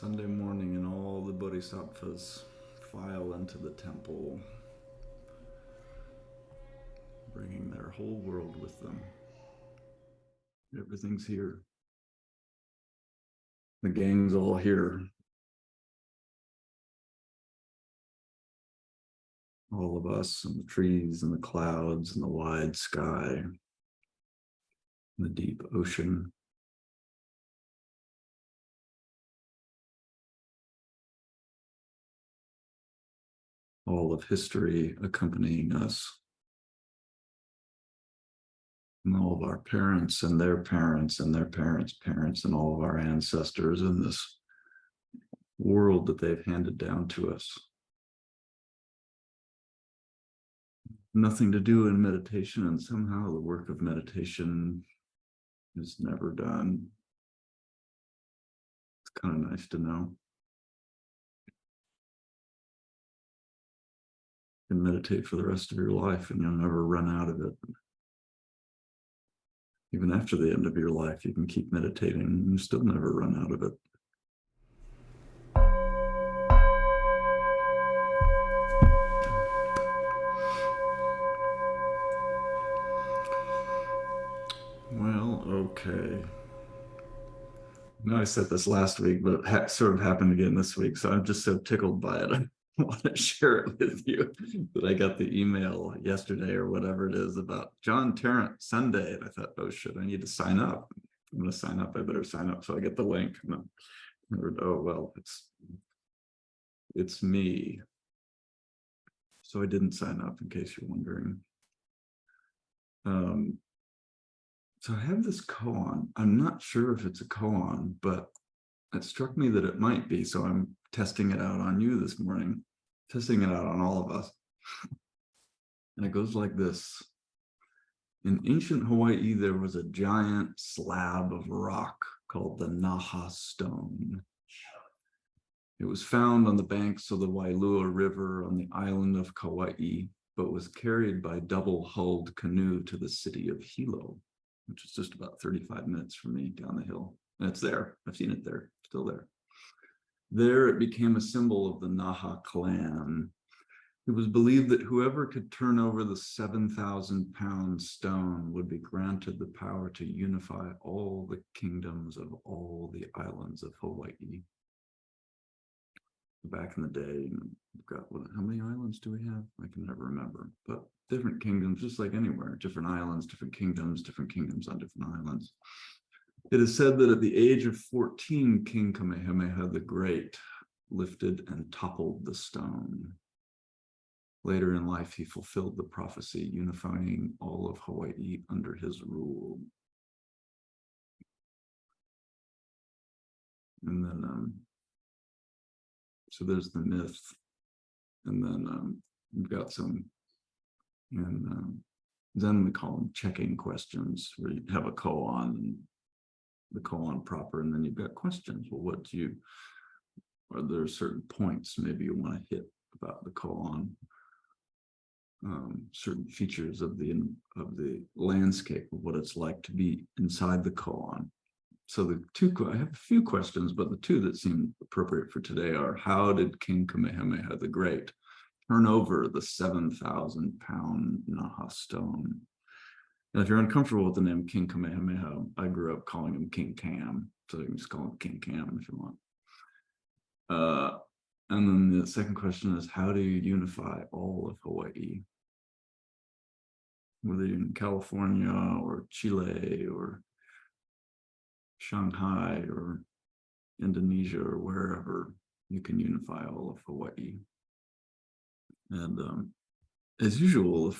Sunday morning, and all the bodhisattvas file into the temple, bringing their whole world with them. Everything's here. The gang's all here. All of us, and the trees, and the clouds, and the wide sky, and the deep ocean. All of history accompanying us. And all of our parents and their parents and their parents' parents and all of our ancestors in this world that they've handed down to us. Nothing to do in meditation, and somehow the work of meditation is never done. It's kind of nice to know. You can meditate for the rest of your life and you'll never run out of it. Even after the end of your life, you can keep meditating and you still never run out of it. Well, okay. No, I said this last week, but it sort of happened again this week. So I'm just so tickled by it. I want to share it with you that I got the email yesterday or whatever it is about John Tarrant Sunday. And I thought, oh shit, I need to sign up. I'm going to sign up. I better sign up. So I get the link. And then I heard, oh, well, it's me. So I didn't sign up in case you're wondering. So I have this koan. I'm not sure if it's a koan, but it struck me that it might be. So I'm testing it out on you this morning, testing it out on all of us. And it goes like this. In ancient Hawaii, there was a giant slab of rock called the Naha stone. It was found on the banks of the Wailua River on the island of Kauai, but was carried by double-hulled canoe to the city of Hilo, which is just about 35 minutes from me down the hill. And it's there. I've seen it there, still there. There it became a symbol of the Naha clan. It was believed that whoever could turn over the 7,000-pound stone would be granted the power to unify all the kingdoms of all the islands of Hawaii. Back in the day, we've got, how many islands do we have? I can never remember, but different kingdoms, just like anywhere, different islands, different kingdoms on different islands. It is said that at the age of 14, King Kamehameha the Great lifted and toppled the stone. Later in life, he fulfilled the prophecy, unifying all of Hawaii under his rule. And then, so there's the myth. And then we've got some, and Zen we call them checking questions, where you have a koan and the koan proper, and then you've got questions. Well, are there certain points maybe you want to hit about the koan? Certain features of the landscape of what it's like to be inside the koan. So I have a few questions, but the two that seem appropriate for today are: how did King Kamehameha the Great turn over the 7,000-pound Naha stone? And if you're uncomfortable with the name King Kamehameha, I grew up calling him King Cam, so you can just call him King Cam if you want. And then the second question is, how do you unify all of Hawaii? Whether you're in California or Chile or Shanghai or Indonesia or wherever, you can unify all of Hawaii. And as usual,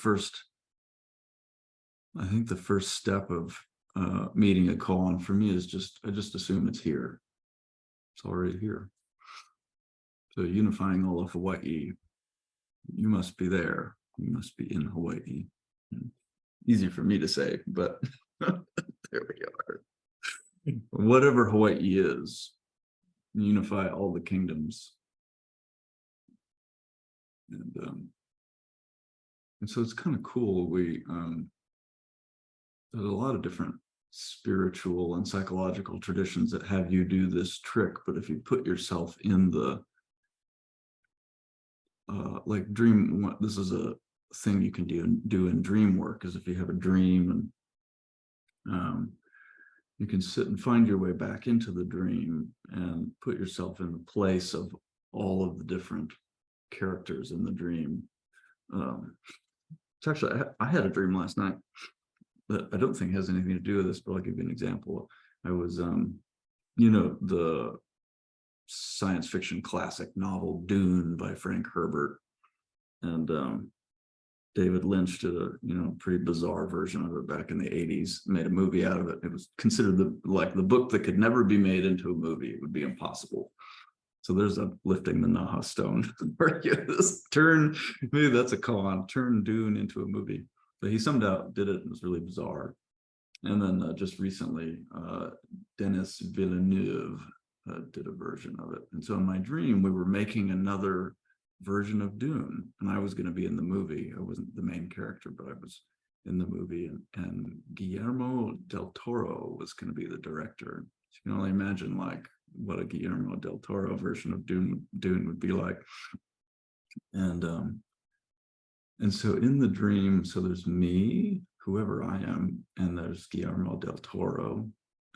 I think the first step of meeting a koan for me is I just assume it's here. It's already here. So unifying all of Hawaii, you must be there. You must be in Hawaii. Easy for me to say, but there we are. Whatever Hawaii is, unify all the kingdoms. And so it's kind of cool. There's a lot of different spiritual and psychological traditions that have you do this trick, but if you put yourself in the like dream, this is a thing you can do in dream work, is if you have a dream and you can sit and find your way back into the dream and put yourself in the place of all of the different characters in the dream. It's actually, I had a dream last night that I don't think has anything to do with this, but I'll give you an example. I was, the science fiction classic novel Dune by Frank Herbert, and David Lynch did a pretty bizarre version of it back in the 80s, made a movie out of it. It was considered the book that could never be made into a movie. It would be impossible. So there's a lifting the Naha stone where you just turn, maybe that's a koan, turn Dune into a movie. But he somehow did it. It was really bizarre. And then just recently, Denis Villeneuve did a version of it. And so in my dream, we were making another version of Dune, and I was going to be in the movie. I wasn't the main character, but I was in the movie, and Guillermo del Toro was going to be the director. So you can only imagine like what a Guillermo del Toro version of Dune would be like. And so in the dream, so there's me, whoever I am, and there's Guillermo del Toro.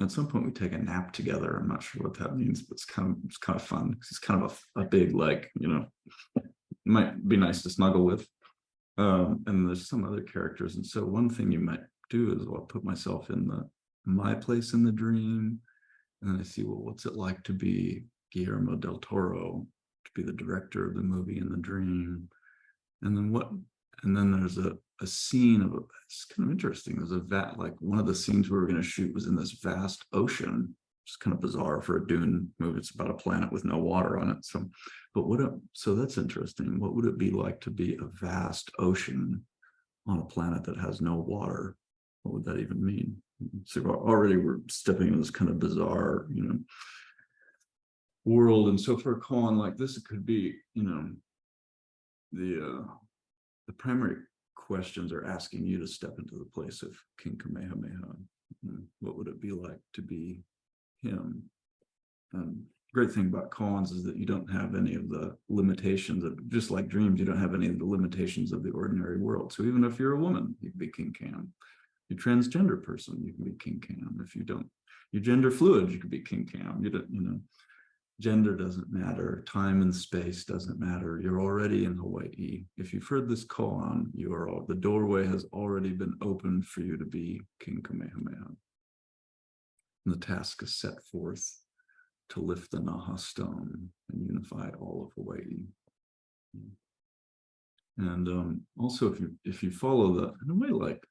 At some point we take a nap together. I'm not sure what that means, but it's kind of fun. It's kind of a big, like, might be nice to snuggle with. And there's some other characters. And so one thing you might do is I'll put myself in my place in the dream. And then I see, well, what's it like to be Guillermo del Toro, to be the director of the movie in the dream? And then there's a scene of it's kind of interesting. There's like one of the scenes we were going to shoot was in this vast ocean. It's kind of bizarre for a Dune movie. It's about a planet with no water on it. So that's interesting. What would it be like to be a vast ocean on a planet that has no water? What would that even mean? So already we're stepping into this kind of bizarre, world. And so for a koan like this, it could be, the primary questions are asking you to step into the place of King Kamehameha. What would it be like to be him? Great thing about koans is that you don't have any of the limitations of, just like dreams, you don't have any of the limitations of the ordinary world. So even if you're a woman, you can be King Kam. You're a transgender person, you can be King Kam. If you're gender fluid, you could be King Kam. Gender doesn't matter. Time and space doesn't matter. You're already in Hawaii. If you've heard this koan, the doorway has already been opened for you to be King Kamehameha. And the task is set forth to lift the Naha stone and unify all of Hawaii. And also, if you follow in a way, like,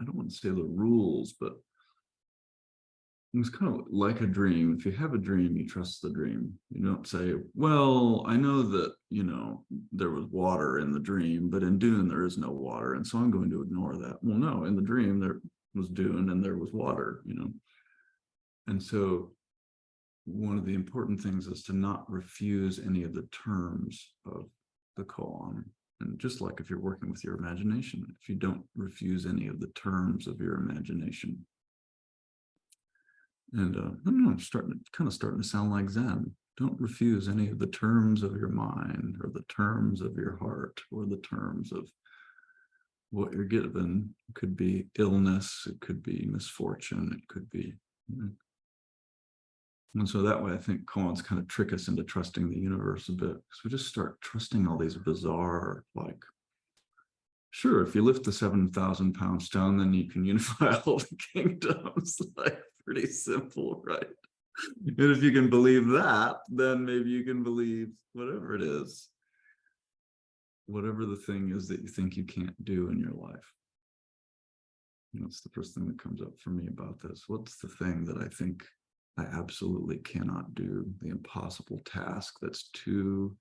I don't want to say the rules, but it's kind of like a dream. If you have a dream, you trust the dream. You don't say, well, I know that, there was water in the dream, but in Dune, there is no water. And so I'm going to ignore that. Well, no, in the dream, there was Dune and there was water, And so one of the important things is to not refuse any of the terms of the koan. And just like if you're working with your imagination, if you don't refuse any of the terms of your imagination. And I don't know, starting to sound like Zen. Don't refuse any of the terms of your mind or the terms of your heart or the terms of what you're given. It could be illness, it could be misfortune, it could be. And so that way, I think koans kind of trick us into trusting the universe a bit, because we just start trusting all these bizarre, like, sure, if you lift the 7,000-pound stone, then you can unify all the kingdoms. Like, pretty simple, right? And if you can believe that, then maybe you can believe whatever it is, whatever the thing is that you think you can't do in your life. That's the first thing that comes up for me about this. What's the thing that I think I absolutely cannot do? The impossible task that's too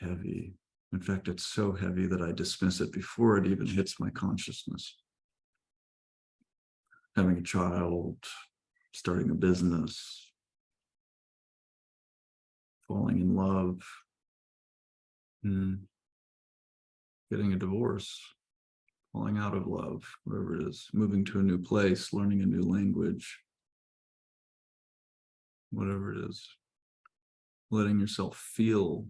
heavy. In fact, it's so heavy that I dismiss it before it even hits my consciousness. Having a child, starting a business, falling in love, getting a divorce, falling out of love, whatever it is, moving to a new place, learning a new language, whatever it is, letting yourself feel.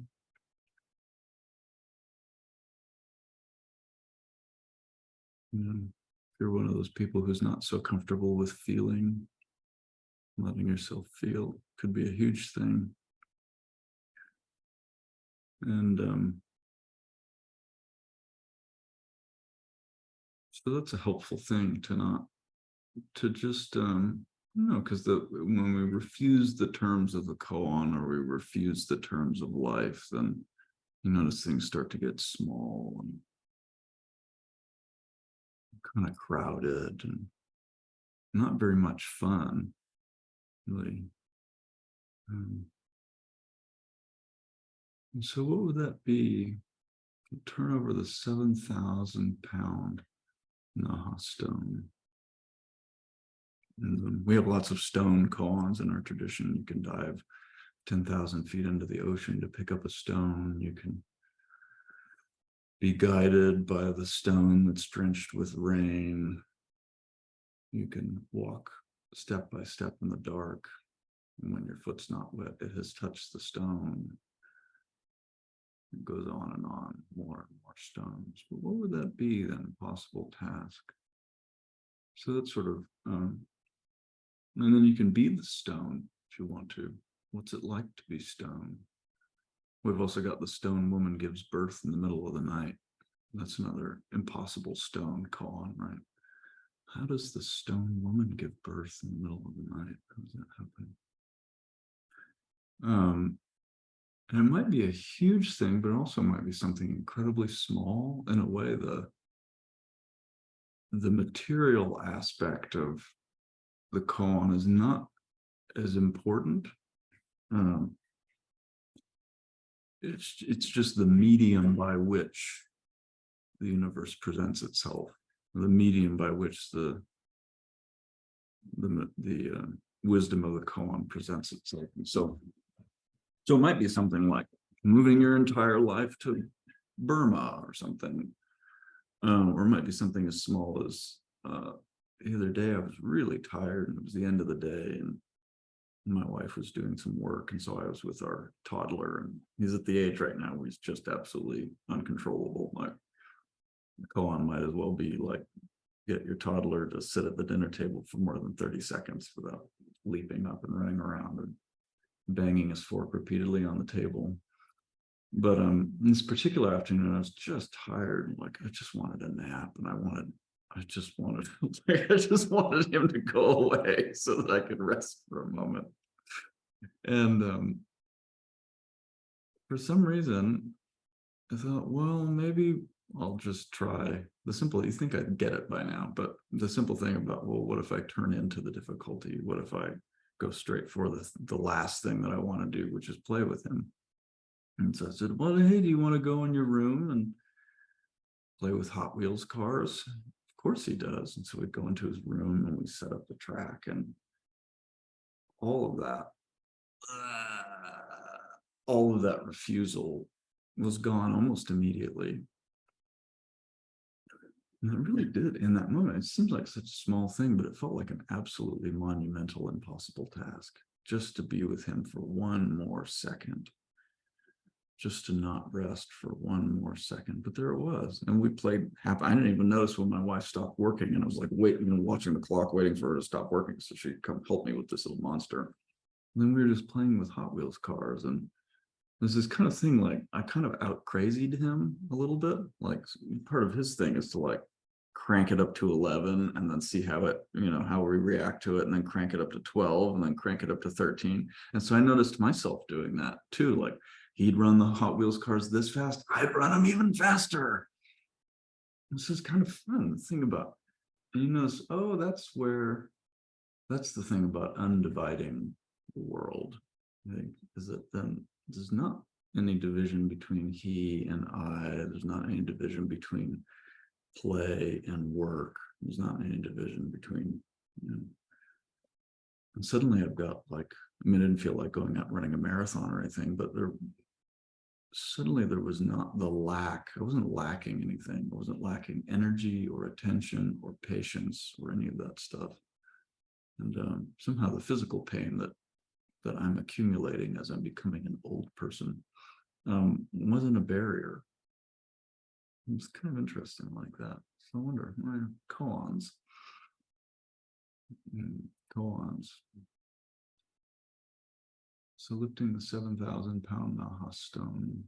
If you're one of those people who's not so comfortable with feeling, letting yourself feel could be a huge thing. And so that's a helpful thing to just, because when we refuse the terms of the koan, or we refuse the terms of life, then you notice things start to get small and kind of crowded and not very much fun, really. And so what would that be? Turn over the 7,000-pound Naha stone. And we have lots of stone koans in our tradition. You can dive 10,000 feet into the ocean to pick up a stone. You can be guided by the stone that's drenched with rain. You can walk step by step in the dark. And when your foot's not wet, it has touched the stone. It goes on and on, more and more stones. But what would that be then, a possible task? So that's sort of, and then you can be the stone if you want to. What's it like to be stone? We've also got the stone woman gives birth in the middle of the night. That's another impossible stone koan, right? How does the stone woman give birth in the middle of the night? How does that happen? And it might be a huge thing, but it also might be something incredibly small. In a way, the material aspect of the koan is not as important. It's just the medium by which the universe presents itself, the medium by which the wisdom of the koan presents itself. And so it might be something like moving your entire life to Burma or something, or it might be something as small as the other day I was really tired and it was the end of the day and my wife was doing some work, and so I was with our toddler, and he's at the age right now where he's just absolutely uncontrollable. Like the koan might as well be like, get your toddler to sit at the dinner table for more than 30 seconds without leaping up and running around and banging his fork repeatedly on the table. But this particular afternoon, I was just tired. Like I just wanted a nap, and I just wanted him to go away so that I could rest for a moment. And for some reason, I thought, well, maybe I'll just try the simple. You think I'd get it by now, but the simple thing about, well, what if I turn into the difficulty? What if I go straight for the last thing that I want to do, which is play with him? And so I said, well, hey, do you want to go in your room and play with Hot Wheels cars? Of course he does. And so we'd go into his room and we set up the track, and all of that refusal was gone almost immediately. And it really did in that moment. It seems like such a small thing, but it felt like an absolutely monumental, impossible task, just to be with him for one more second, just to not rest for one more second. But there it was. And we played I didn't even notice when my wife stopped working, and I was like waiting and watching the clock, waiting for her to stop working so she'd come help me with this little monster. And then we were just playing with Hot Wheels cars, and there's this kind of thing, like I kind of out crazied him a little bit. Like part of his thing is to like crank it up to 11 and then see how we react to it, and then crank it up to 12 and then crank it up to 13. And so I noticed myself doing that too. Like he'd run the Hot Wheels cars this fast, I'd run them even faster. This is kind of fun to think about. And you notice, oh, that's the thing about undividing the world, I think, is that then there's not any division between he and I. There's not any division between play and work. There's not any division between, and suddenly I've got like, I didn't feel like going out running a marathon or anything, but suddenly there was not the lack. I wasn't lacking anything. I wasn't lacking energy or attention or patience or any of that stuff. And somehow the physical pain that I'm accumulating as I'm becoming an old person wasn't a barrier. It was kind of interesting like that. So I wonder, koans. Koans. So lifting the 7,000-pound Naha stone,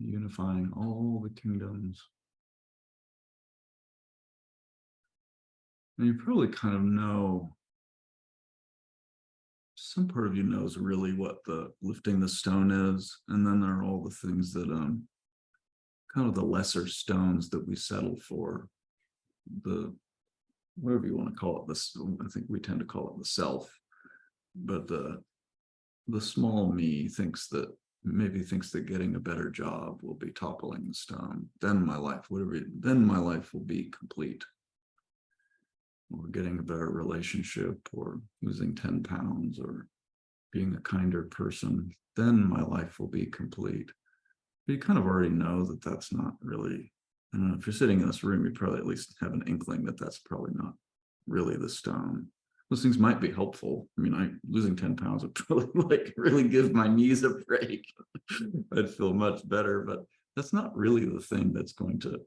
unifying all the kingdoms. And you probably kind of know, some part of you knows really what the lifting the stone is. And then there are all the things that kind of the lesser stones that we settle for, the whatever you want to call it. This, I think we tend to call it the self, but the small me maybe thinks that getting a better job will be toppling the stone. Then my life, then my life will be complete. Or getting a better relationship, or losing 10 pounds, or being a kinder person. Then my life will be complete. But you kind of already know that that's not really, I don't know, if you're sitting in this room, you probably at least have an inkling that that's probably not really the stone. Those things might be helpful. I mean, losing 10 pounds would probably really give my knees a break. I'd feel much better, but that's not really the thing that's going to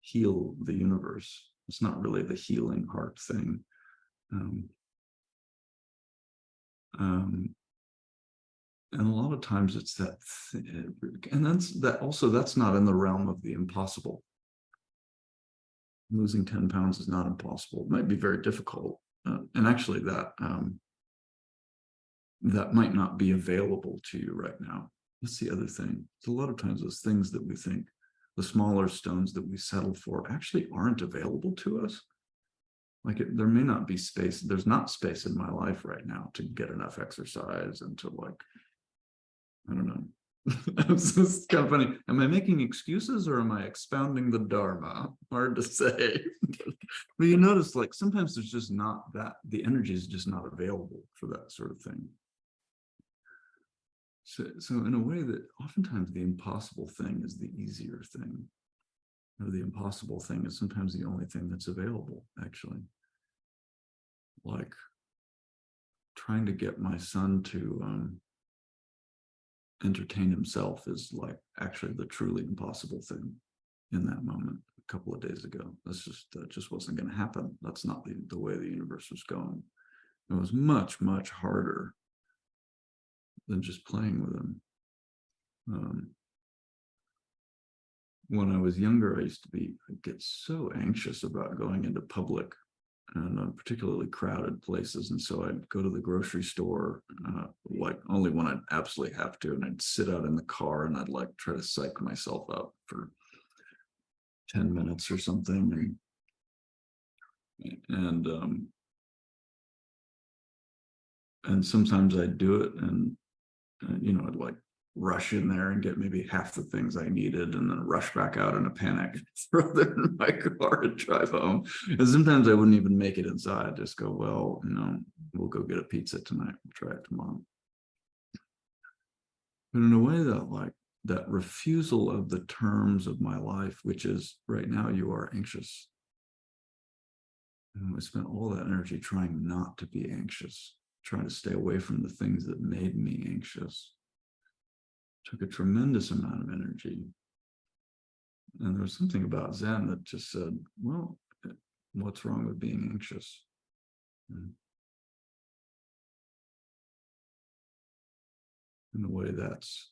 heal the universe. It's not really the healing heart thing. And a lot of times it's that, and that's not in the realm of the impossible. Losing 10 pounds is not impossible. It might be very difficult. And actually that might not be available to you right now. That's the other thing. So a lot of times those things that we think, the smaller stones that we settle for, actually aren't available to us. Like there may not be space. There's not space in my life right now to get enough exercise and to, like, I don't know. It's kind of funny. Am I making excuses or am I expounding the Dharma? Hard to say. But you notice, like, sometimes there's just not that, the energy is just not available for that sort of thing. So in a way that oftentimes the impossible thing is the easier thing. Or the impossible thing is sometimes the only thing that's available, actually. Like trying to get my son to entertain himself is like actually the truly impossible thing in that moment a couple of days ago. That just wasn't going to happen. That's not the way the universe was going. It was much, much harder than just playing with him. When I was younger, I used to get so anxious about going into public and particularly crowded places. And so I'd go to the grocery store, like only when I'd absolutely have to. And I'd sit out in the car and I'd like try to psych myself up for 10 minutes or something. And sometimes I'd do it and I'd like rush in there and get maybe half the things I needed and then rush back out in a panic, throw them in my car and drive home. And sometimes I wouldn't even make it inside. I'd just go, well, we'll go get a pizza tonight. We'll try it tomorrow. But in a way that, like, that refusal of the terms of my life, which is right now you are anxious. And I spent all that energy trying not to be anxious, trying to stay away from the things that made me anxious. Took a tremendous amount of energy. And there was something about Zen that just said, well, what's wrong with being anxious? In a way, that's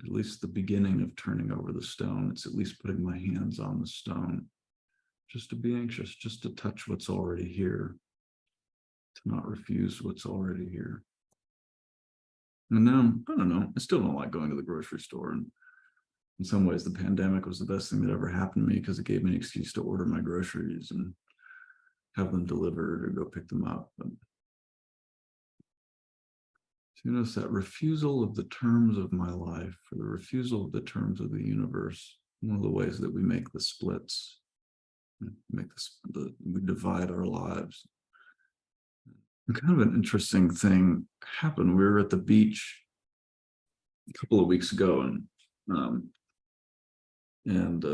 at least the beginning of turning over the stone. It's at least putting my hands on the stone, just to be anxious, just to touch what's already here, to not refuse what's already here. And now, I don't know, I still don't like going to the grocery store. And in some ways, the pandemic was the best thing that ever happened to me because it gave me an excuse to order my groceries and have them delivered or go pick them up. But so you notice that refusal of the terms of my life, or the refusal of the terms of the universe, one of the ways that we make the splits, we divide our lives. And kind of an interesting thing happened. We were at the beach a couple of weeks ago, and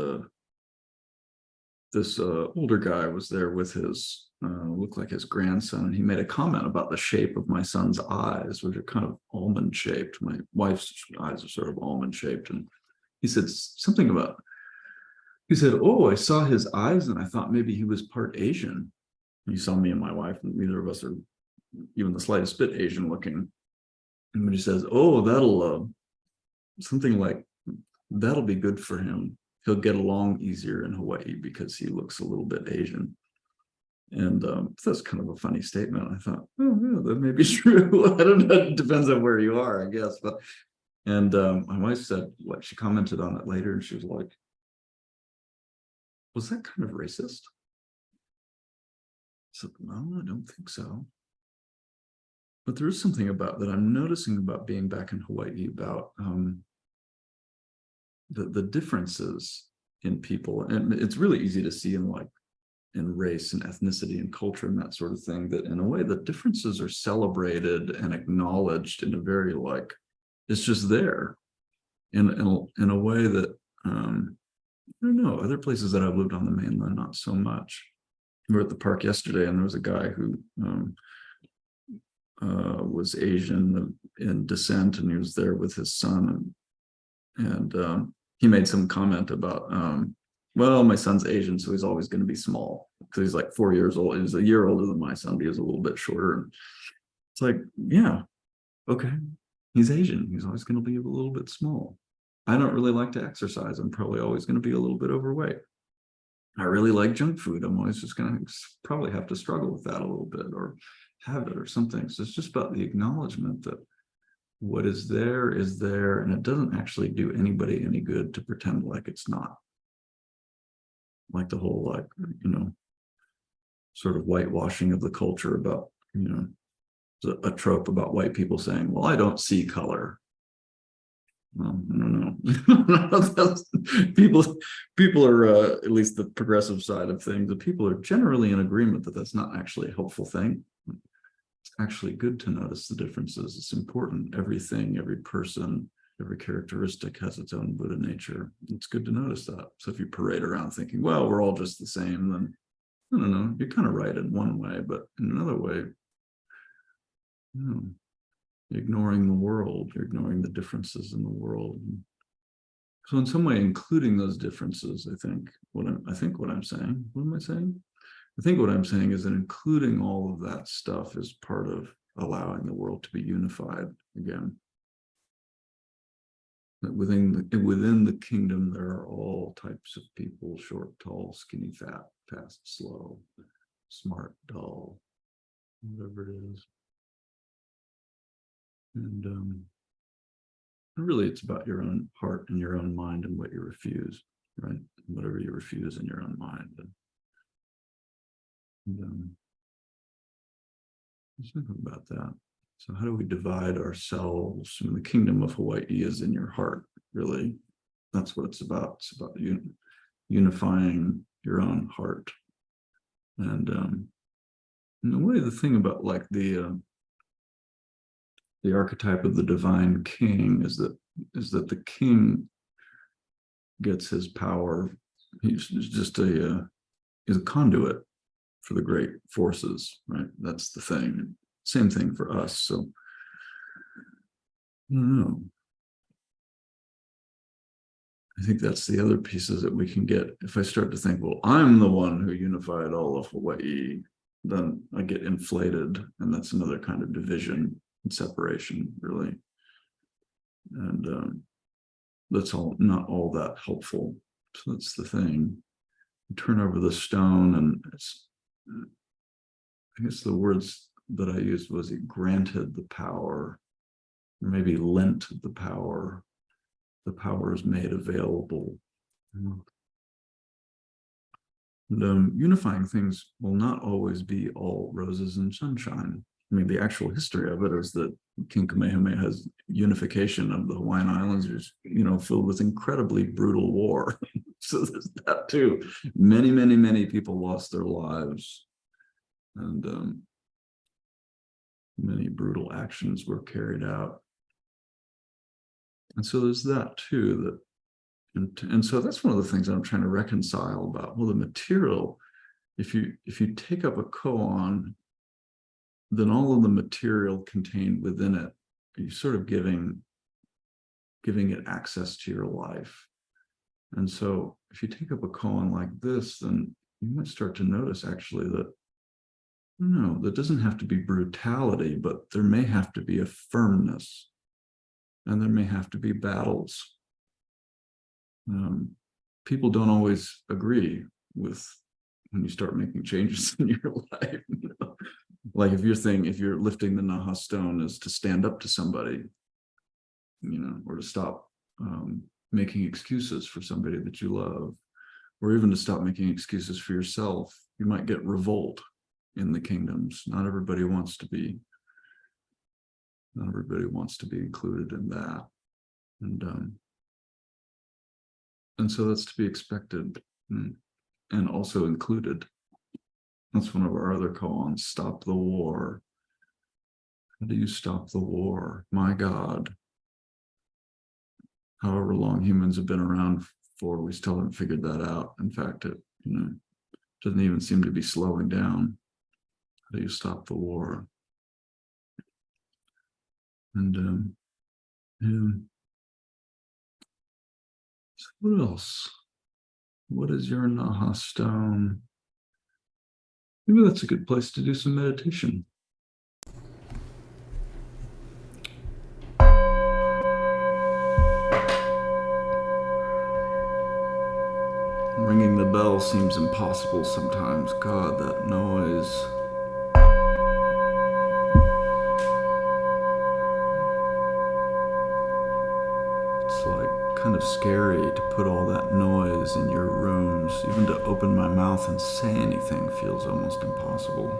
this older guy was there with his looked like his grandson, and he made a comment about the shape of my son's eyes, which are kind of almond shaped. My wife's eyes are sort of almond shaped, and he said something about, he said, "Oh, I saw his eyes and I thought maybe he was part Asian." And you saw me and my wife, and neither of us are even the slightest bit Asian looking. And when he says, "Oh, that'll something like that'll be good for him. He'll get along easier in Hawaii because he looks a little bit Asian." And that's kind of a funny statement. I thought, oh, yeah, that may be true. I don't know. It depends on where you are, I guess. But and my wife said, what, she commented on it later, and she was like, "Was that kind of racist?" I said, "No, I don't think so." But there is something about that I'm noticing about being back in Hawaii, about the differences in people. And it's really easy to see in race and ethnicity and culture and that sort of thing, that in a way the differences are celebrated and acknowledged in a very it's just there in a way that I don't know, other places that I've lived on the mainland, not so much. We were at the park yesterday, and there was a guy who was Asian in descent, and he was there with his son, and he made some comment about, well, my son's Asian, so he's always going to be small, because he's like 4 years old. He's a year older than my son, but he was a little bit shorter. It's like, yeah, okay, he's Asian, he's always going to be a little bit small. I don't really like to exercise. I'm probably always going to be a little bit overweight. I really like junk food. I'm always just going to probably have to struggle with that a little bit, or have it or something. So it's just about the acknowledgement that what is there, and it doesn't actually do anybody any good to pretend like it's not. Like the whole, sort of whitewashing of the culture about, a trope about white people saying, "Well, I don't see color." Well, I don't know. people are, at least the progressive side of things, the people are generally in agreement that that's not actually a helpful thing. It's actually good to notice the differences. It's important. Everything, every person, every characteristic has its own Buddha nature. It's good to notice that. So if you parade around thinking, well, we're all just the same, then I don't know, you're kind of right in one way, but in another way, you're ignoring the world, you're ignoring the differences in the world. So in some way, including those differences, I think what I'm saying, what am I saying? I think what I'm saying is that including all of that stuff is part of allowing the world to be unified again. That within the kingdom, there are all types of people: short, tall, skinny, fat, fast, slow, smart, dull, whatever it is. And really, it's about your own heart and your own mind and what you refuse, right? Whatever you refuse in your own mind. And let's think about that. So how do we divide ourselves? I mean, the kingdom of Hawaii is in your heart, really. That's what it's about. It's about unifying your own heart. And in a way, the thing about the archetype of the divine king is that the king gets his power. He's just he's a conduit for the great forces, right? That's the thing. Same thing for us. So I don't know. I think that's the other pieces that we can get. If I start to think, well, I'm the one who unified all of Hawaii, then I get inflated, and that's another kind of division and separation, really. And that's not all that helpful. So that's the thing. You turn over the stone, and I guess the words that I used was, it granted the power, or maybe lent the power. The power is made available. And unifying things will not always be all roses and sunshine. I mean, the actual history of it is that King Kamehameha's unification of the Hawaiian Islands was, filled with incredibly brutal war. So there's that too. Many, many, many people lost their lives, and many brutal actions were carried out. And so there's that too, and so that's one of the things I'm trying to reconcile about, well, the material, if you take up a koan, then all of the material contained within it, you're sort of giving it access to your life. And so if you take up a koan like this, then you might start to notice actually that, no, there doesn't have to be brutality, but there may have to be a firmness, and there may have to be battles. People don't always agree with when you start making changes in your life. Like if you're lifting the Naha stone is to stand up to somebody, or to stop making excuses for somebody that you love, or even to stop making excuses for yourself, you might get revolt in the kingdoms. Not everybody wants to be included in that. And so that's to be expected, and also included. That's one of our other koans, stop the war. How do you stop the war? My God. However long humans have been around for, we still haven't figured that out. In fact, it doesn't even seem to be slowing down. How do you stop the war? And yeah. So what else? What is your Naha stone? Maybe that's a good place to do some meditation. Ringing the bell seems impossible sometimes. God, that noise. It's like kind of scary to put all that noise in your rooms. Even to open my mouth and say anything feels almost impossible.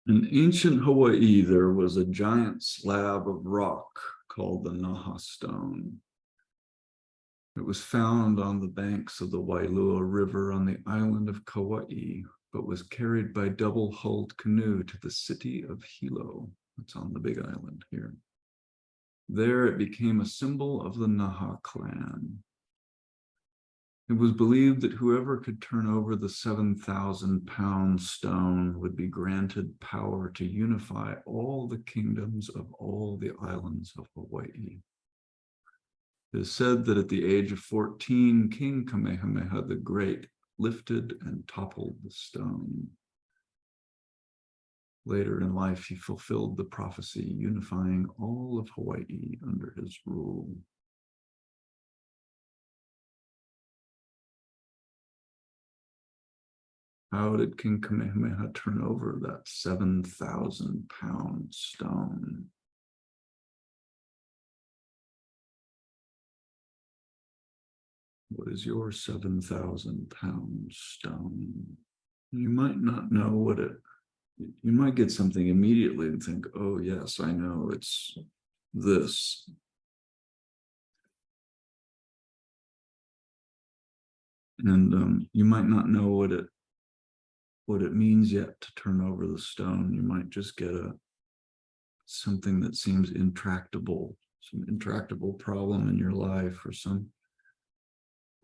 In ancient Hawaii, there was a giant slab of rock called the Naha stone. It was found on the banks of the Wailua River on the island of Kauai, but was carried by double-hulled canoe to the city of Hilo. It's on the Big Island here. There it became a symbol of the Naha clan. It was believed that whoever could turn over the 7,000-pound stone would be granted power to unify all the kingdoms of all the islands of Hawaii. It is said that at the age of 14, King Kamehameha the Great lifted and toppled the stone. Later in life, he fulfilled the prophecy, unifying all of Hawaii under his rule. How did King Kamehameha turn over that 7,000-pound stone? What is your 7,000-pound stone? You might not know what it, you might get something immediately and think, oh yes, I know, it's this. And you might not know what it means yet to turn over the stone. You might just get something that seems intractable, some intractable problem in your life, or some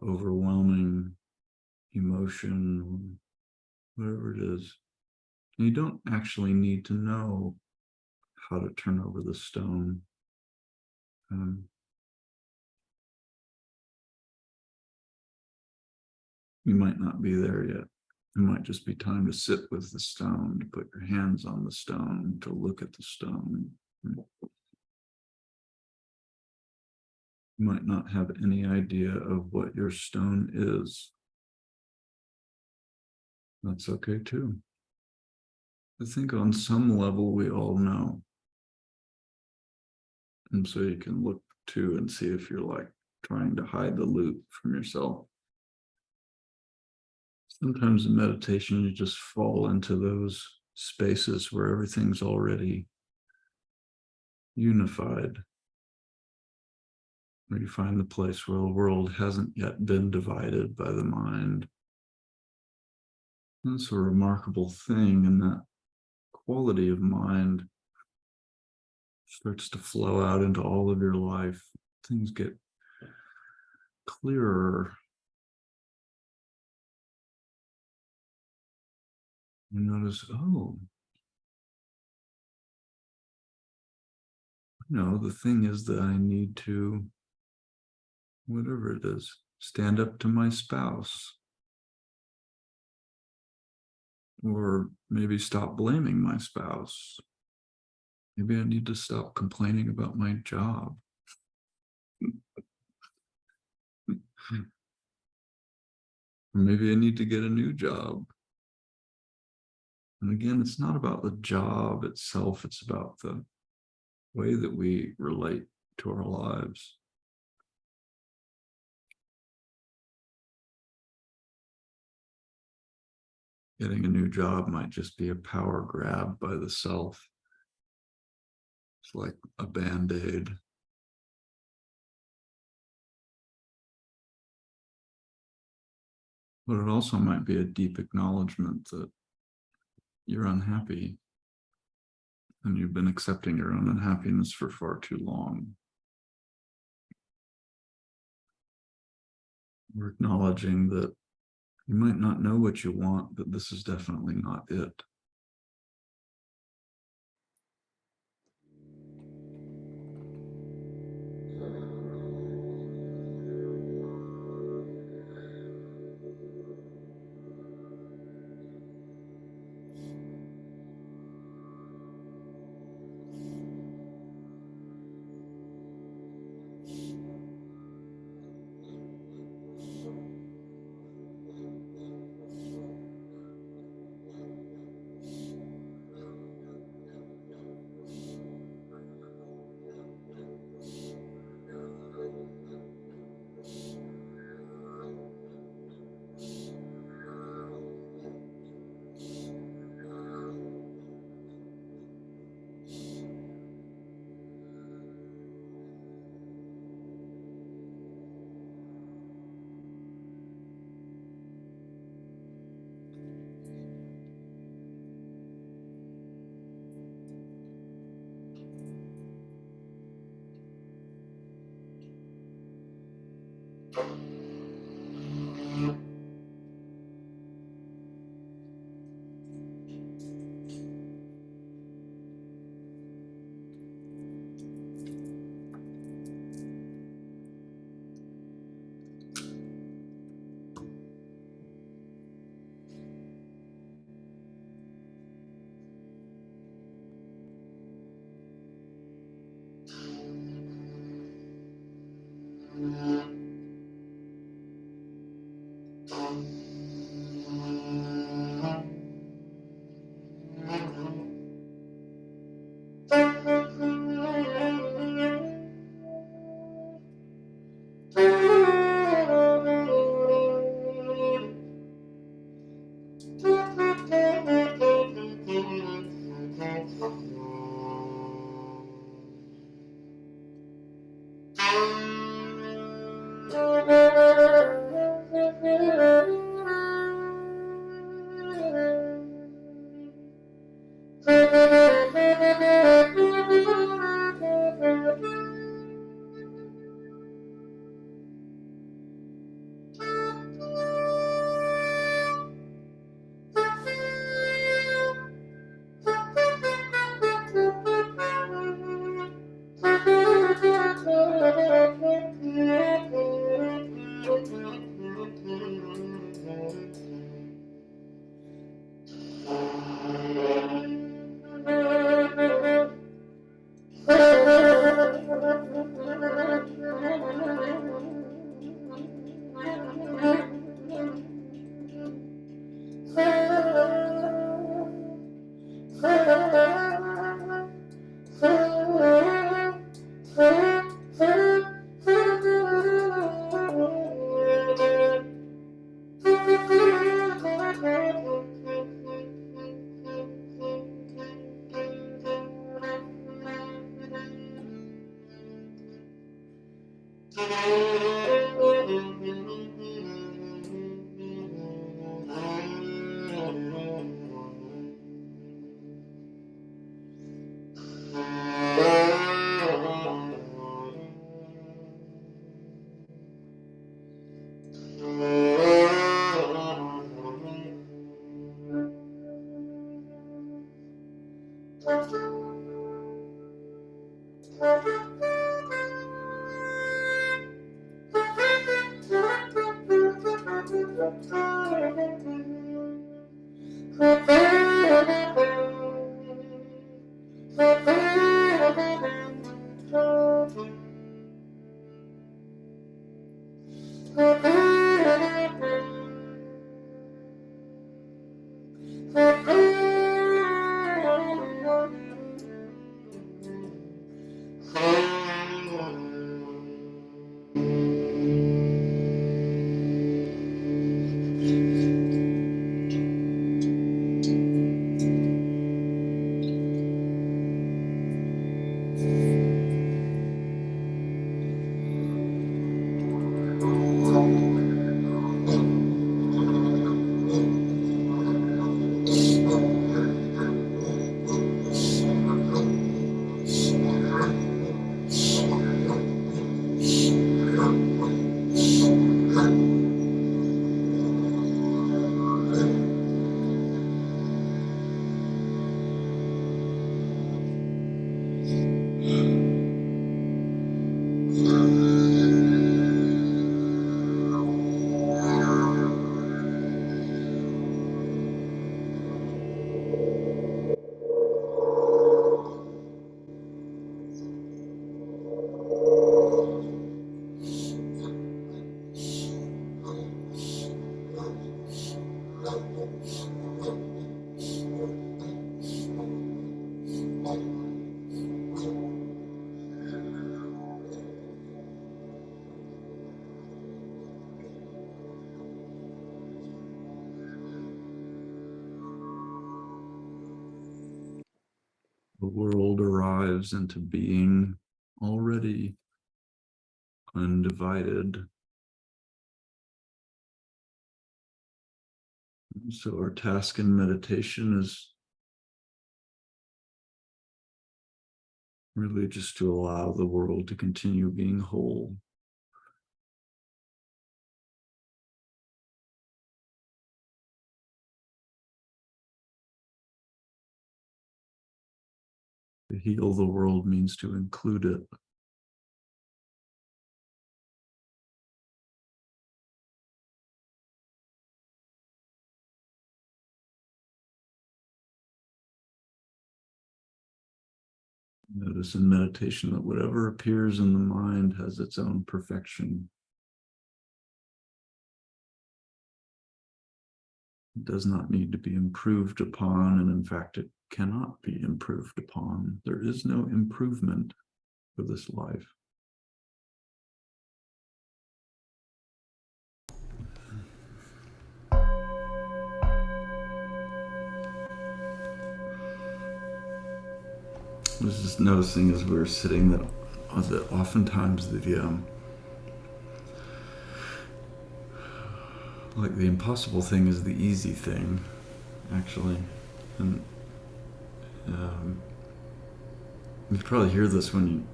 overwhelming emotion, whatever it is. And you don't actually need to know how to turn over the stone. You might not be there yet. It might just be time to sit with the stone, to put your hands on the stone, to look at the stone. You might not have any idea of what your stone is. That's okay too. I think on some level we all know. And so you can look too and see if you're like trying to hide the loot from yourself. Sometimes in meditation, you just fall into those spaces where everything's already unified, where you find the place where the world hasn't yet been divided by the mind. That's a remarkable thing, and that quality of mind starts to flow out into all of your life. Things get clearer. You notice, oh, no, the thing is that I need to, whatever it is, stand up to my spouse. Or maybe stop blaming my spouse. Maybe I need to stop complaining about my job. Or maybe I need to get a new job. And again, it's not about the job itself, it's about the way that we relate to our lives. Getting a new job might just be a power grab by the self. It's like a Band-Aid. But it also might be a deep acknowledgement that you're unhappy and you've been accepting your own unhappiness for far too long. We're acknowledging that you might not know what you want, but this is definitely not it. The world arrives into being already undivided. So our task in meditation is really just to allow the world to continue being whole. To heal the world means to include it. Notice in meditation that whatever appears in the mind has its own perfection. It does not need to be improved upon, and in fact, it cannot be improved upon. There is no improvement for this life. I was just noticing as we were sitting that oftentimes like the impossible thing is the easy thing, actually. And you probably hear this when you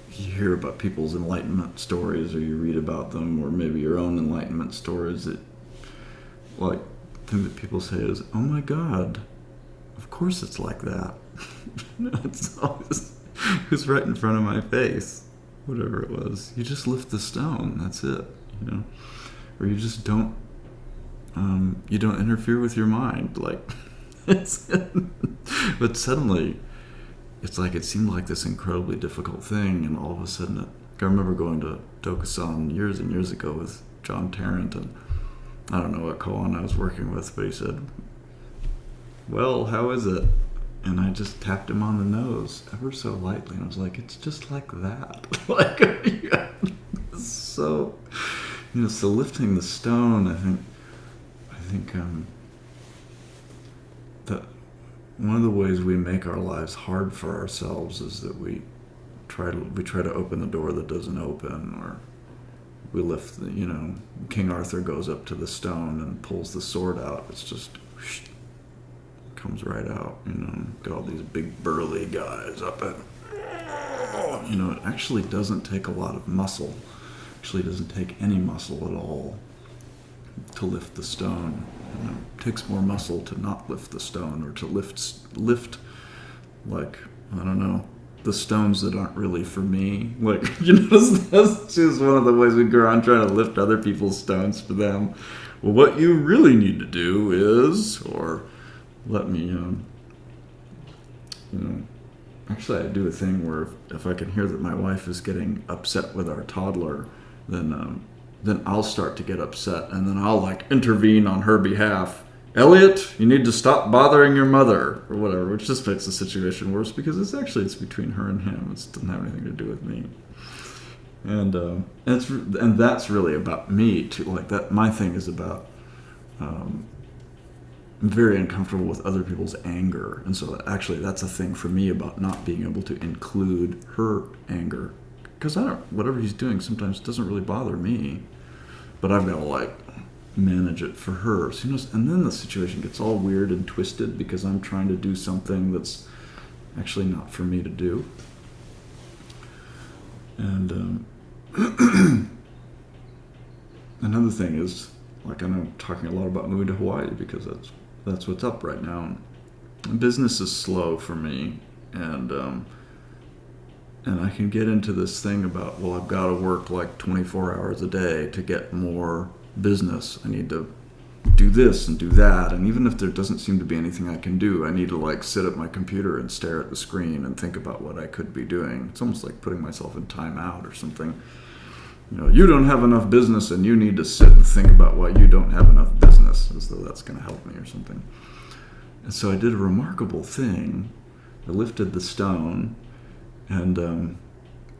hear about people's enlightenment stories, or you read about them, or maybe your own enlightenment stories. That, like, the thing that people say is, "Oh my God, of course it's like that." It's always, it's right in front of my face. Whatever it was, you just lift the stone. That's it, or you just don't interfere with your mind. Like, but suddenly, it's like it seemed like this incredibly difficult thing, and all of a sudden, I remember going to Dokusan years and years ago with John Tarrant, and I don't know what koan I was working with, but he said, "Well, how is it?" And I just tapped him on the nose ever so lightly, and I was like, "It's just like that." Like, so, so lifting the stone, I think that one of the ways we make our lives hard for ourselves is that we we try to open the door that doesn't open, or we lift the, King Arthur goes up to the stone and pulls the sword out. It's just whoosh, comes right out. Got all these big burly guys up at. It actually doesn't take a lot of muscle. Actually, doesn't take any muscle at all to lift the stone. It takes more muscle to not lift the stone, or to lift like, I don't know, the stones that aren't really for me. Like, that's just one of the ways we go around trying to lift other people's stones for them. Well, what you really need to do is, or let me, actually I do a thing where if I can hear that my wife is getting upset with our toddler, then I'll start to get upset, and then I'll like intervene on her behalf. Elliot, you need to stop bothering your mother, or whatever, which just makes the situation worse, because it's between her and him. It doesn't have anything to do with me. And that's really about me too. Like that, my thing is about. I'm very uncomfortable with other people's anger, and so actually that's a thing for me about not being able to include her anger, because whatever he's doing sometimes doesn't really bother me, but I've got to like manage it for her. So, and then the situation gets all weird and twisted because I'm trying to do something that's actually not for me to do. And another thing is, like, I know I'm talking a lot about moving to Hawaii because that's what's up right now. And business is slow for me, and I can get into this thing about, well, I've got to work like 24 hours a day to get more business. I need to do this and do that, and even if there doesn't seem to be anything I can do, I need to like sit at my computer and stare at the screen and think about what I could be doing. It's almost like putting myself in timeout or something. You don't have enough business and you need to sit and think about why you don't have enough business, as though that's going to help me or something. And so I did a remarkable thing. I lifted the stone, and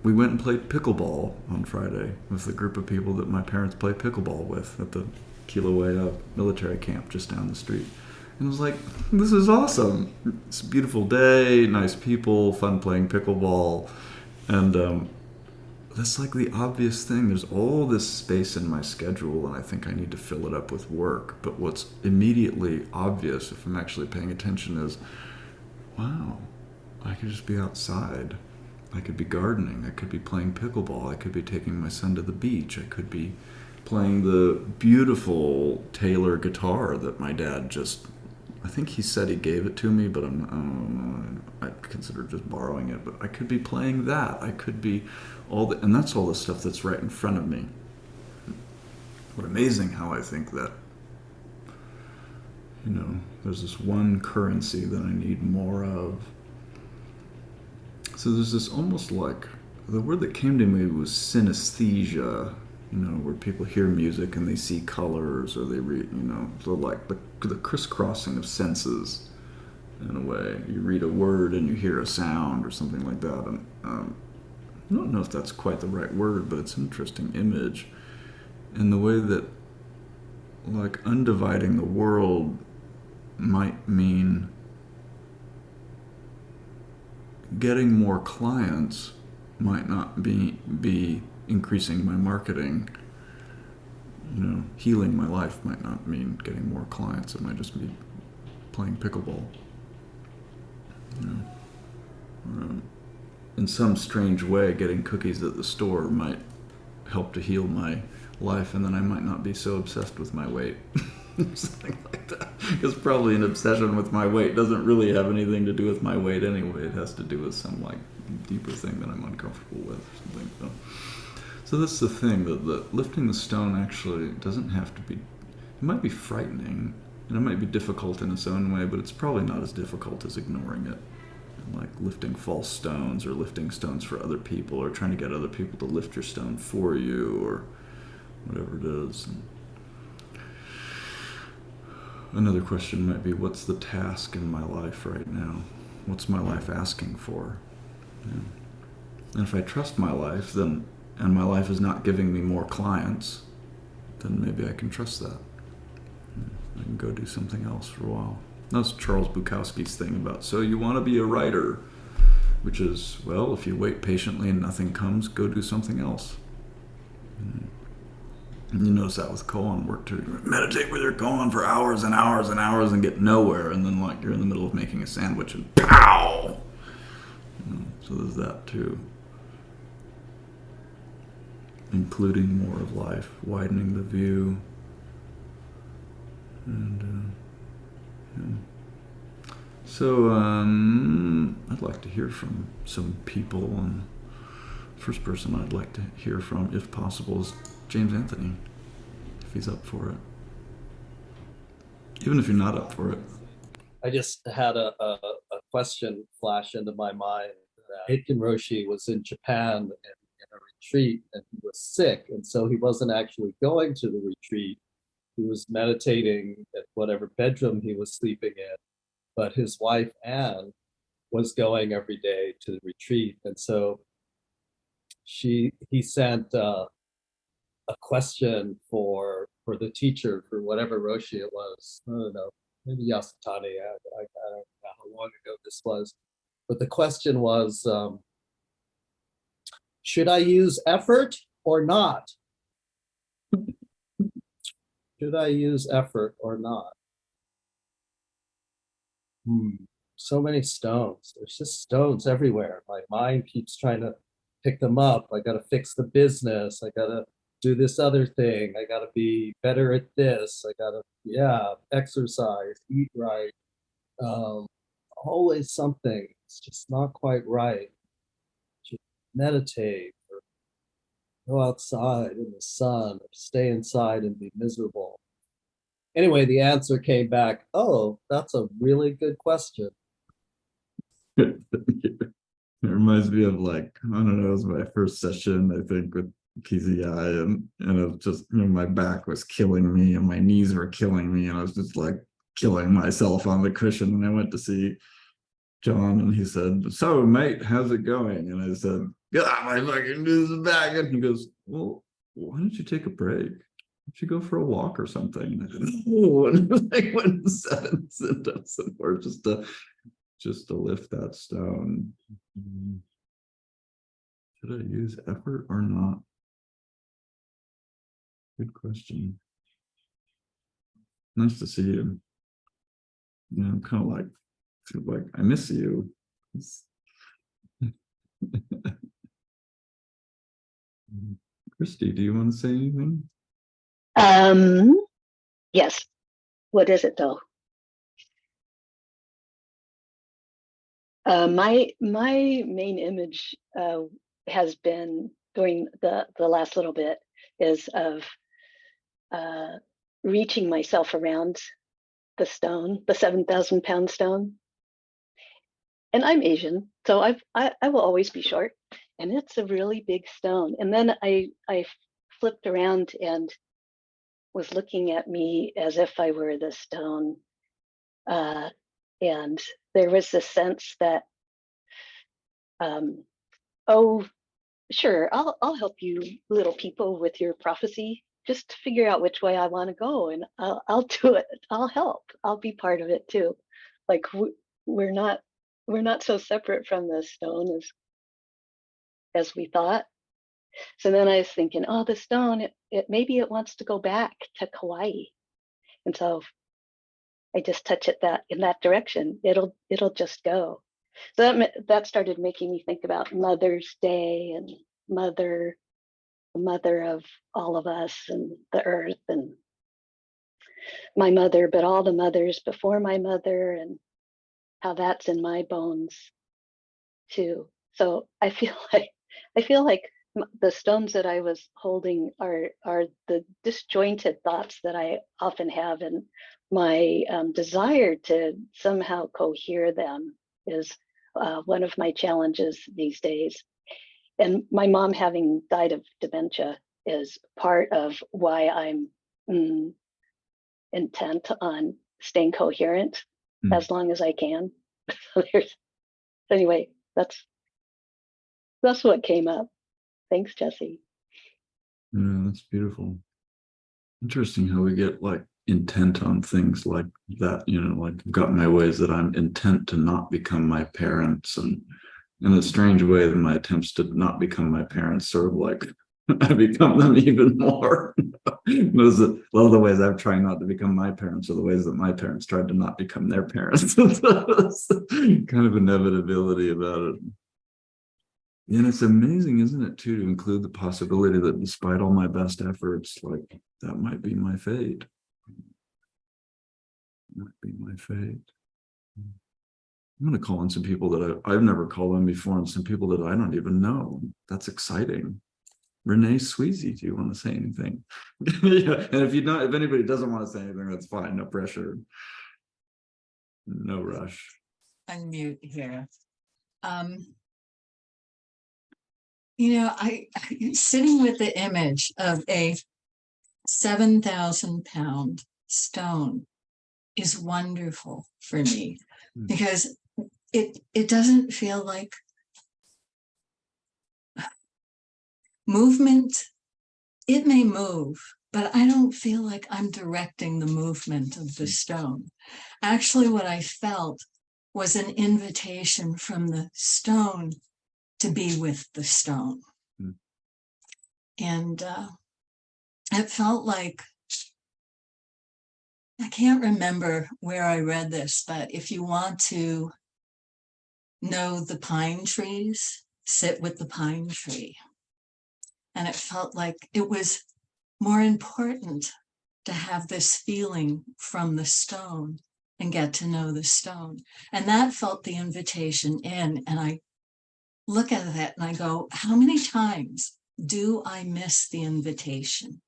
we went and played pickleball on Friday with a group of people that my parents play pickleball with at the Kilauea military camp just down the street. And I was like, this is awesome. It's a beautiful day, nice people, fun playing pickleball. And that's like the obvious thing. There's all this space in my schedule, and I think I need to fill it up with work. But what's immediately obvious, if I'm actually paying attention, is, wow, I could just be outside. I could be gardening. I could be playing pickleball. I could be taking my son to the beach. I could be playing the beautiful Taylor guitar that my dad I think he said he gave it to me, but I consider just borrowing it. But I could be playing that. I could be and that's all the stuff that's right in front of me. What amazing how I think that, there's this one currency that I need more of. So there's this almost like, the word that came to me was synesthesia, where people hear music and they see colors, or they read, so like the crisscrossing of senses, in a way. You read a word and you hear a sound or something like that. And I don't know if that's quite the right word, but it's an interesting image. In the way that, like, undividing the world might mean getting more clients might not be increasing my marketing. Healing my life might not mean getting more clients. It might just be playing pickleball. In some strange way, getting cookies at the store might help to heal my life, and then I might not be so obsessed with my weight. Something like that. Because probably an obsession with my weight doesn't really have anything to do with my weight anyway. It has to do with some like deeper thing that I'm uncomfortable with or something. So that's the thing, that lifting the stone actually doesn't have to be, it might be frightening, and it might be difficult in its own way, but it's probably not as difficult as ignoring it. Like lifting false stones, or lifting stones for other people, or trying to get other people to lift your stone for you, or whatever it is. Another question might be, what's the task in my life right now? What's my life asking for? And if I trust my life, and my life is not giving me more clients, then maybe I can trust that. I can go do something else for a while. That's Charles Bukowski's thing about, so you want to be a writer. which is, well, if you wait patiently and nothing comes, go do something else. And you notice that with koan work too. You meditate with your koan for hours and hours and hours and get nowhere, and then like you're in the middle of making a sandwich and pow. So there's that too. Including more of life, widening the view, and yeah. So I'd like to hear from some people, and first person I'd like to hear from, if possible, is James Anthony, if he's up for it. Even if you're not up for it. I just had a question flash into my mind. Aitken Roshi was in Japan in a retreat, and he was sick, and so he wasn't actually going to the retreat. He was meditating at whatever bedroom he was sleeping in, but his wife Anne was going every day to the retreat, and so he sent a question for the teacher, for whatever Roshi it was. I don't know, maybe Yasutani. I don't know how long ago this was, but the question was, should I use effort or not? Should I use effort or not? So many stones. There's just stones everywhere. My mind keeps trying to pick them up. I got to fix the business. I got to do this other thing. I got to be better at this. I got to, exercise, eat right. Always something. It's just not quite right. Just meditate or go outside in the sun or stay inside and be miserable. Anyway, the answer came back, oh, that's a really good question. It reminds me of, like, I don't know, it was my first session, I think, with PZI, and it was just, my back was killing me and my knees were killing me, and I was just like killing myself on the cushion. And I went to see John, and he said, "So, mate, how's it going?" And I said, "God, my fucking knees are back." And he goes, "Well, why don't you take a break? Why don't you go for a walk or something?" And I said, "Oh," and I went and sat and sit or just to lift that stone. Should I use effort or not? Good question. Nice to see you. I'm kind of like I miss you. Christy, do you want to say anything? Yes. What is it though? My main image has been during the last little bit is of reaching myself around the stone, the 7,000-pound stone. And I'm Asian, so I will always be short, and it's a really big stone. And then I flipped around and was looking at me as if I were the stone. And there was this sense that, oh, sure, I'll help you little people with your prophecy. Just figure out which way I want to go, and I'll do it. I'll help. I'll be part of it too. Like we're not so separate from the stone as we thought. So then I was thinking, oh, the stone, it maybe it wants to go back to Kauai, and so I just touch it in that direction. It'll just go. So that started making me think about Mother's Day and the mother of all of us and the earth and my mother, but all the mothers before my mother, and how that's in my bones too. So I feel like the stones that I was holding are the disjointed thoughts that I often have, and my desire to somehow cohere them is one of my challenges these days. And my mom having died of dementia is part of why I'm intent on staying coherent as long as I can. Anyway, that's what came up. Thanks, Jesse. Yeah, that's beautiful. Interesting how we get like intent on things like that, like I've got my ways that I'm intent to not become my parents, and in a strange way, that my attempts to not become my parents sort of like I become them even more. Those a lot of the ways I've tried not to become my parents are the ways that my parents tried to not become their parents. Kind of inevitability about it. And it's amazing, isn't it, too, to include the possibility that despite all my best efforts, like that might be my fate. Might be my fate. I'm going to call on some people that I've never called on before, and some people that I don't even know. That's exciting. Renee Sweezy, do you want to say anything? Yeah, and if anybody doesn't want to say anything, that's fine. No pressure. No rush. Unmute here. You know, I sitting with the image of a 7,000-pound stone is wonderful for me, because it doesn't feel like movement. It may move, but I don't feel like I'm directing the movement of the stone. Actually, what I felt was an invitation from the stone to be with the stone. And it felt like, I can't remember where I read this, but if you want to know the pine trees, sit with the pine tree. And it felt like it was more important to have this feeling from the stone and get to know the stone. And that felt the invitation in. And I look at that and I go, how many times do I miss the invitation?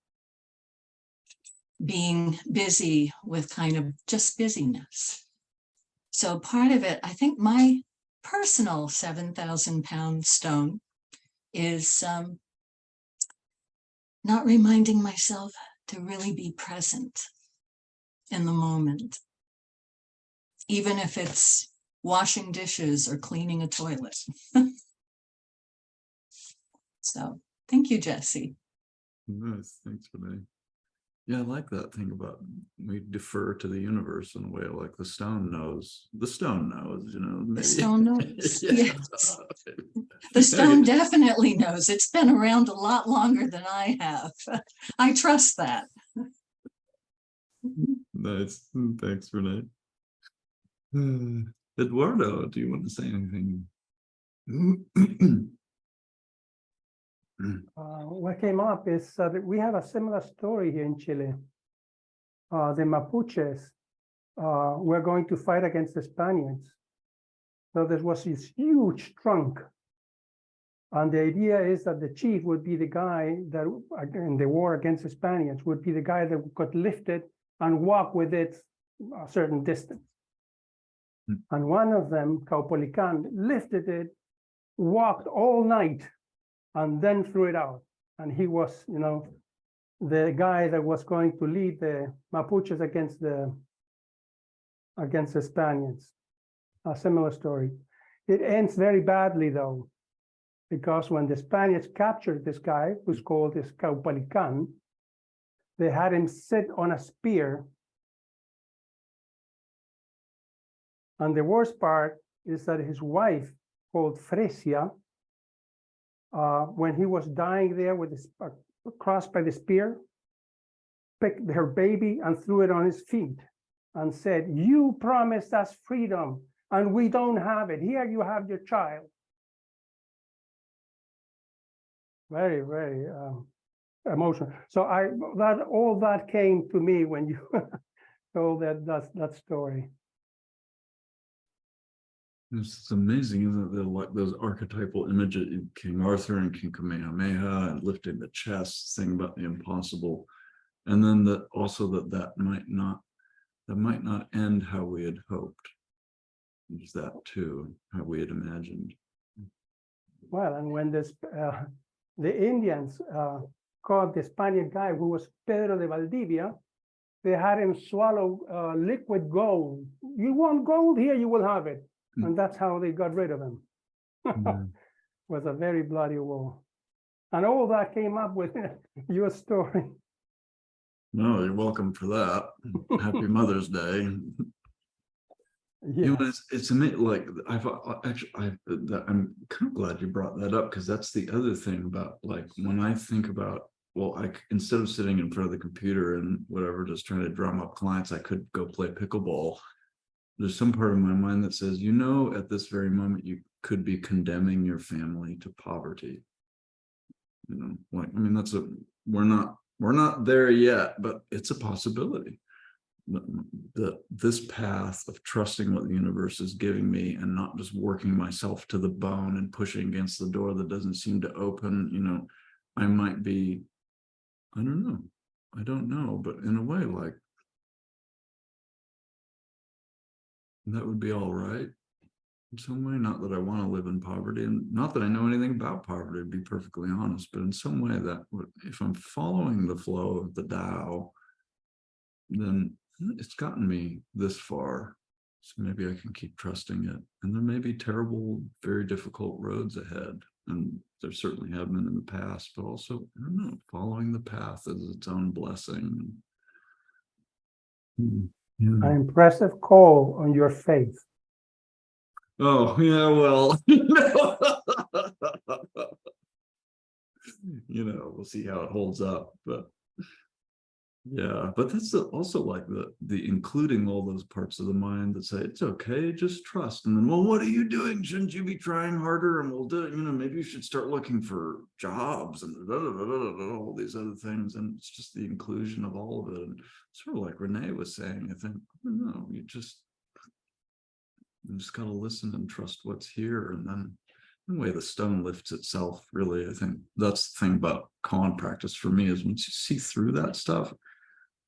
Being busy with kind of just busyness. So part of it, I think my personal 7,000-pound stone is not reminding myself to really be present in the moment, even if it's washing dishes or cleaning a toilet. So thank you, Jesse. Nice, thanks for that. Yeah, I like that thing about we defer to the universe in a way, like the stone knows. The stone knows, you know. The stone knows. Yeah. Yes. The stone definitely knows. It's been around a lot longer than I have. I trust that. Nice. Thanks, Renee. Eduardo, do you want to say anything? What came up is that we have a similar story here in Chile. The Mapuches were going to fight against the Spaniards. So there was this huge trunk. And the idea is that the chief would be the guy that, in the war against the Spaniards, would be the guy that could lift it and walk with it a certain distance. And one of them, Caupolicán, lifted it, walked all night, and then threw it out. And he was, you know, the guy that was going to lead the Mapuches against the Spaniards. A similar story. It ends very badly, though, because when the Spaniards captured this guy, who's called this Caupolicán, they had him sit on a spear. And the worst part is that his wife, called Fresia, when he was dying there with his crossed by the spear, picked her baby and threw it on his feet and said, "You promised us freedom and we don't have it. Here you have your child." Very, very emotional. So all that came to me when you told that story. It's amazing, isn't it? Like those archetypal images, King Arthur and King Kamehameha, and lifting the chest, thing about the impossible, and then that also that might not end how we had hoped. There's that too, how we had imagined. Well, and when the Indians caught the Spaniard guy who was Pedro de Valdivia, they had him swallow liquid gold. You want gold? Here you will have it. And that's how they got rid of him. It was a very bloody war. And all that came up with your story. No, you're welcome for that. Happy Mother's Day. You know, Yeah, it's amazing. Like I'm kind of glad you brought that up, because that's the other thing about, like, when I think about, well, instead of sitting in front of the computer and whatever, just trying to drum up clients, I could go play pickleball. There's some part of my mind that says, at this very moment, you could be condemning your family to poverty. Like, I mean, we're not there yet, but it's a possibility. This path of trusting what the universe is giving me, and not just working myself to the bone and pushing against the door that doesn't seem to open, I might be, I don't know, but in a way, like, that would be all right in some way. Not that I want to live in poverty, and not that I know anything about poverty, to be perfectly honest, but in some way that if I'm following the flow of the Tao, then it's gotten me this far. So maybe I can keep trusting it. And there may be terrible, very difficult roads ahead. And there certainly have been in the past, but also, I don't know, following the path is its own blessing. an Yeah. impressive call on your faith. Oh, yeah, well, we'll see how it holds up, but yeah, but that's also like the including all those parts of the mind that say it's okay, just trust. And then, well, what are you doing? Shouldn't you be trying harder? And we'll do it. Maybe you should start looking for jobs and all these other things. And it's just the inclusion of all of it. And sort of like Renee was saying, I think, no, you just gotta listen and trust what's here. And then the way the stone lifts itself, really, I think that's the thing about koan practice for me, is once you see through that stuff,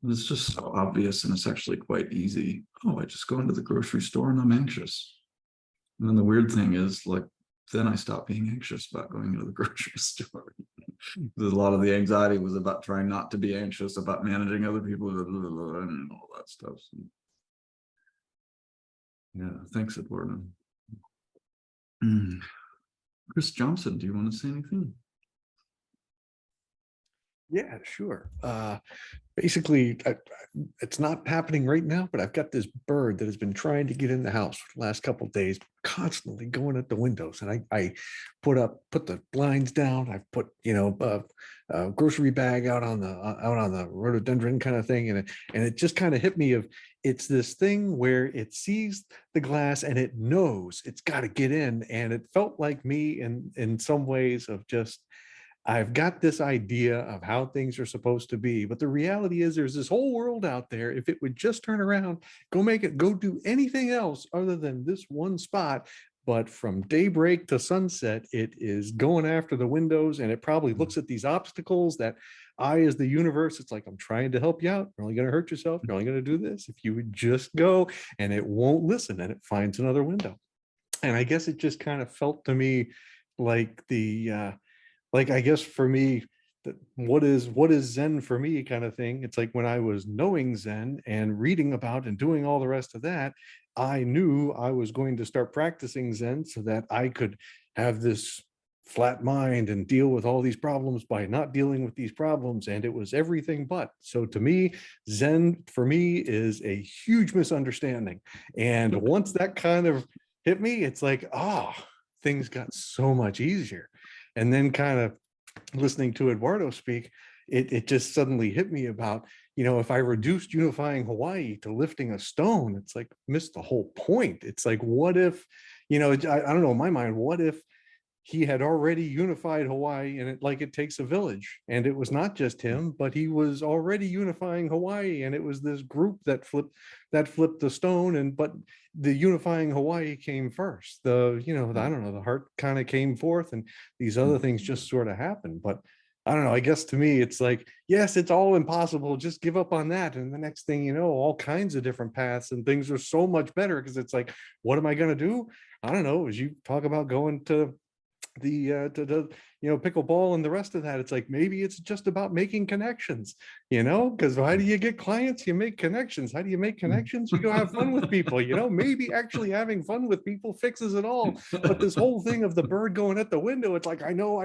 it's just so obvious, and it's actually quite easy. Oh, I just go into the grocery store and I'm anxious. And then the weird thing is, like, then I stopped being anxious about going into the grocery store. There's a lot of the anxiety was about trying not to be anxious, about managing other people, and all that stuff. So, yeah, thanks, Eduardo. Chris Johnson, do you want to say anything? Yeah, sure. Basically, it's not happening right now, but I've got this bird that has been trying to get in the house for the last couple of days, constantly going at the windows. And I put the blinds down. I've put, a grocery bag out on the rhododendron kind of thing. And it just kind of hit me of, it's this thing where it sees the glass and it knows it's got to get in. And it felt like me in some ways of just, I've got this idea of how things are supposed to be, but the reality is there's this whole world out there. If it would just turn around, go do anything else other than this one spot. But from daybreak to sunset, it is going after the windows, and it probably looks at these obstacles that I, as the universe, it's like, I'm trying to help you out. You're only going to hurt yourself. You're only going to do this. If you would just go, and it won't listen, and it finds another window. And I guess it just kind of felt to me like I guess for me, what is Zen for me kind of thing. It's like when I was knowing Zen and reading about and doing all the rest of that, I knew I was going to start practicing Zen so that I could have this flat mind and deal with all these problems by not dealing with these problems. And it was everything but. So to me, Zen for me is a huge misunderstanding. And once that kind of hit me, it's like, things got so much easier. And then kind of listening to Eduardo speak, it just suddenly hit me about, if I reduced unifying Hawaii to lifting a stone, it's like missed the whole point. It's like, what if, I don't know, in my mind, what if he had already unified Hawaii, and it takes a village, and it was not just him, but he was already unifying Hawaii, and it was this group that flipped the stone, but the unifying Hawaii came first. I don't know, the heart kind of came forth, and these other things just sort of happened. But I don't know, I guess to me, it's like, yes, it's all impossible. Just give up on that. And the next thing you know, all kinds of different paths and things are so much better, because it's like, what am I going to do? I don't know, as you talk about going to the pickleball and the rest of that. It's like, maybe it's just about making connections, because how do you get clients? You make connections. How do you make connections? You go have fun with people, maybe actually having fun with people fixes it all. But this whole thing of the bird going at the window, it's like, I know.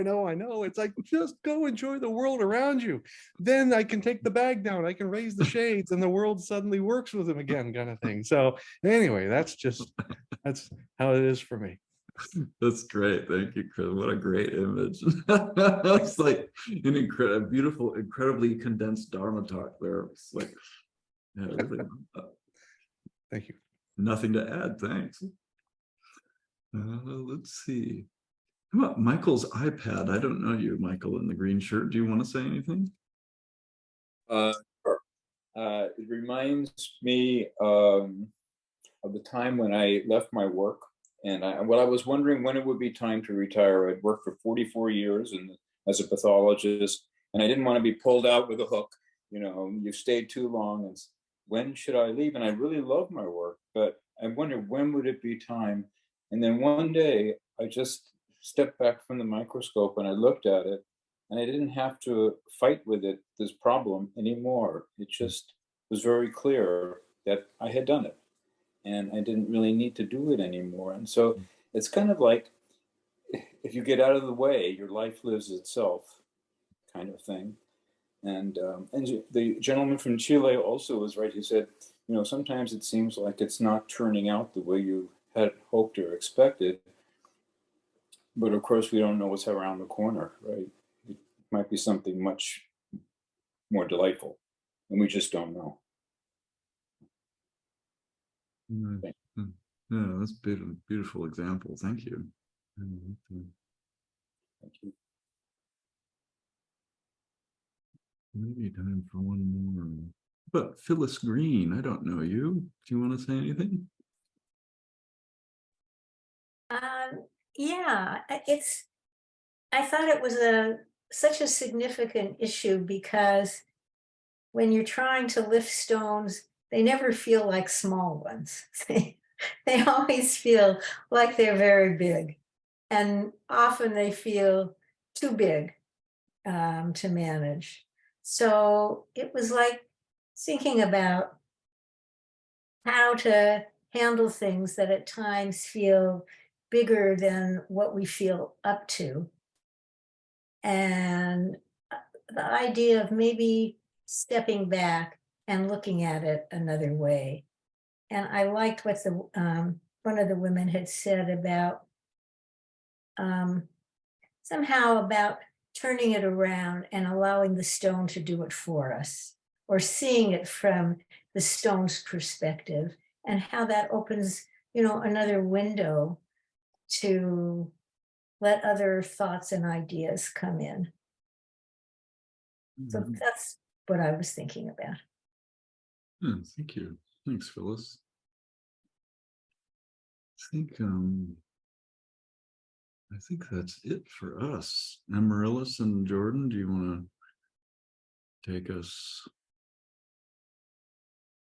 It's like, just go enjoy the world around you. Then I can take the bag down, I can raise the shades, and the world suddenly works with him again, kind of thing. So anyway, that's how it is for me. That's great. Thank you, Chris. What a great image. It's like an beautiful, incredibly condensed Dharma talk there. It's like, yeah, really, Thank you. nothing to add. Thanks. Let's see. How about Michael's iPad? I don't know you, Michael, in the green shirt. Do you want to say anything? Sure. It reminds me of the time when I left my work, and I was wondering when it would be time to retire. I'd worked for 44 years as a pathologist, and I didn't want to be pulled out with a hook. You've stayed too long, and when should I leave? And I really love my work, but I wondered when would it be time. And then one day I just stepped back from the microscope and I looked at it, and I didn't have to fight with this problem anymore. It just was very clear that I had done it, and I didn't really need to do it anymore. And so it's kind of like, if you get out of the way, your life lives itself, kind of thing. And the gentleman from Chile also was right. He said, sometimes it seems like it's not turning out the way you had hoped or expected. But of course, we don't know what's around the corner, right? It might be something much more delightful, and we just don't know. Yeah, that's beautiful, beautiful example. Thank you. Thank you. Maybe time for one more. But Phyllis Green, I don't know you. Do you want to say anything? Yeah, I thought it was such a significant issue, because when you're trying to lift stones, they never feel like small ones. They always feel like they're very big, and often they feel too big to manage. So it was like thinking about how to handle things that at times feel bigger than what we feel up to. And the idea of maybe stepping back and looking at it another way. And I liked what one of the women had said about somehow about turning it around and allowing the stone to do it for us, or seeing it from the stone's perspective, and how that opens, another window to let other thoughts and ideas come in. So that's what I was thinking about. Yeah, thank you. Thanks, Phyllis. I think that's it for us. Amaryllis and Jordan, do you want to take us,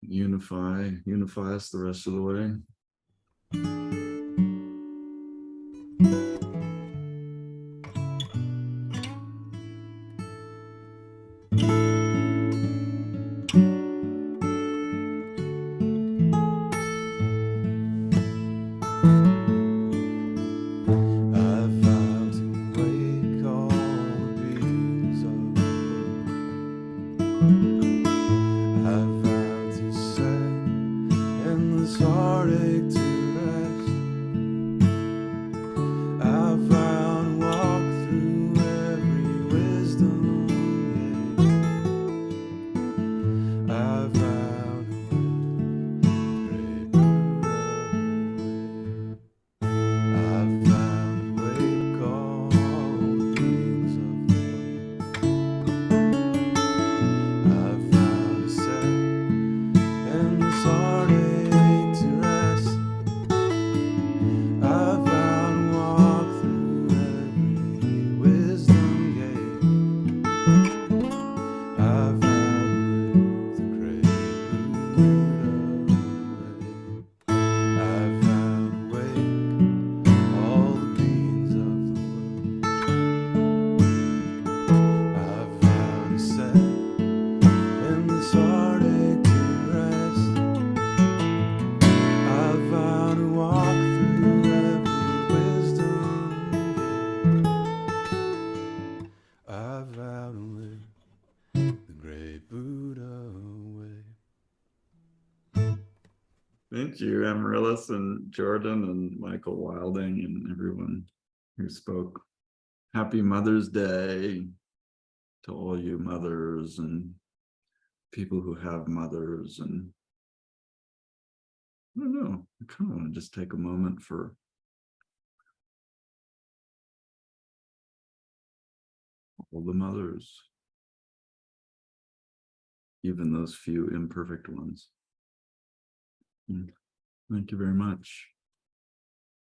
unify us the rest of the way? Heartache to rest. Thank you, Amaryllis and Jordan and Michael Wilding and everyone who spoke. Happy Mother's Day to all you mothers and people who have mothers. And I don't know, I kind of want to just take a moment for all the mothers, even those few imperfect ones. Thank you very much.